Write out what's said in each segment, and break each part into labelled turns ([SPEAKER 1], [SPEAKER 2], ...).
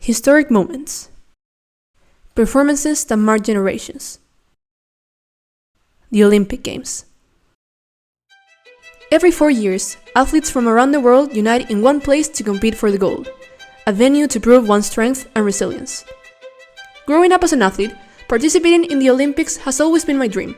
[SPEAKER 1] Historic moments. Performances that mark generations. The Olympic Games. Every 4 years, athletes from around the world unite in one place to compete for the gold, a venue to prove one's strength and resilience. Growing up as an athlete, participating in the Olympics has always been my dream.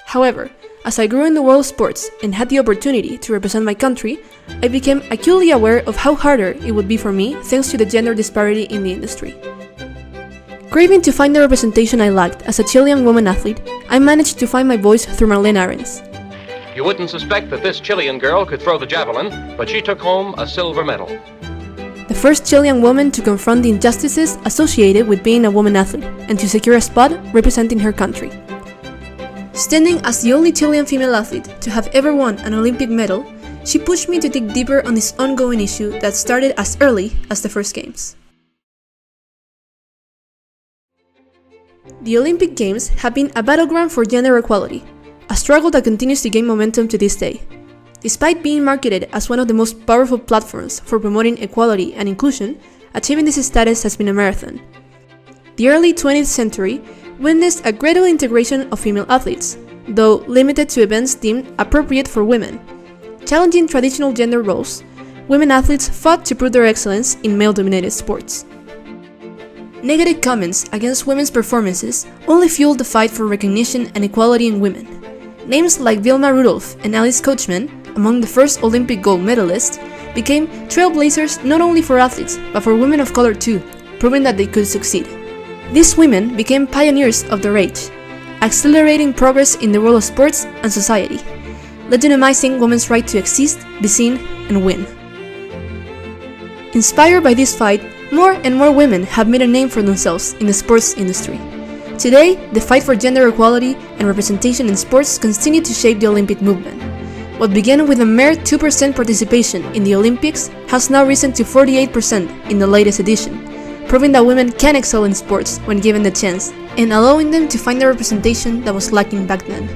[SPEAKER 1] However, as I grew in the world of sports and had the opportunity to represent my country, I became acutely aware of how harder it would be for me thanks to the gender disparity in the industry. Craving to find the representation I lacked as a Chilean woman athlete, I managed to find my voice through Marlene Arens.
[SPEAKER 2] You wouldn't suspect that this Chilean girl could throw the javelin, but she took home a silver medal.
[SPEAKER 1] The first Chilean woman to confront the injustices associated with being a woman athlete and to secure a spot representing her country. Standing as the only Chilean female athlete to have ever won an Olympic medal, she pushed me to dig deeper on this ongoing issue that started as early as the first Games. The Olympic Games have been a battleground for gender equality, a struggle that continues to gain momentum to this day. Despite being marketed as one of the most powerful platforms for promoting equality and inclusion, achieving this status has been a marathon. The early 20th century witnessed a gradual integration of female athletes, though limited to events deemed appropriate for women. Challenging traditional gender roles, women athletes fought to prove their excellence in male-dominated sports. Negative comments against women's performances only fueled the fight for recognition and equality in women. Names like Vilma Rudolph and Alice Coachman, among the first Olympic gold medalists, became trailblazers not only for athletes, but for women of color too, proving that they could succeed. These women became pioneers of their age, accelerating progress in the world of sports and society, legitimizing women's right to exist, be seen, and win. Inspired by this fight, more and more women have made a name for themselves in the sports industry. Today, the fight for gender equality and representation in sports continue to shape the Olympic movement. What began with a mere 2% participation in the Olympics has now risen to 48% in the latest edition, proving that women can excel in sports when given the chance, and allowing them to find the representation that was lacking back then.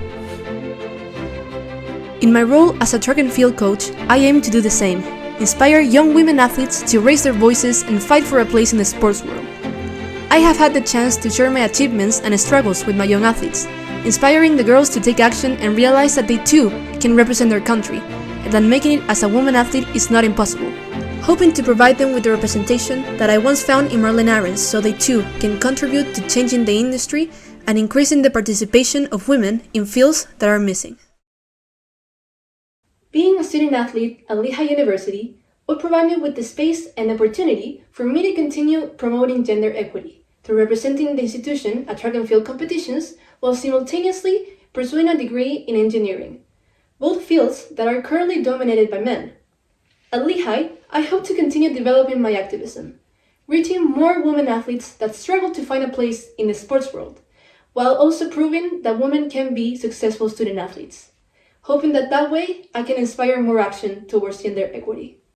[SPEAKER 1] In my role as a track and field coach, I aim to do the same, inspire young women athletes to raise their voices and fight for a place in the sports world. I have had the chance to share my achievements and struggles with my young athletes, inspiring the girls to take action and realize that they too can represent their country, and that making it as a woman athlete is not impossible. Hoping to provide them with the representation that I once found in Marlene Arens so they too can contribute to changing the industry and increasing the participation of women in fields that are missing. Being a student athlete at Lehigh University would provide me with the space and opportunity for me to continue promoting gender equity through representing the institution at track and field competitions while simultaneously pursuing a degree in engineering, both fields that are currently dominated by men. At Lehigh, I hope to continue developing my activism, reaching more women athletes that struggle to find a place in the sports world, while also proving that women can be successful student athletes, hoping that way I can inspire more action towards gender equity.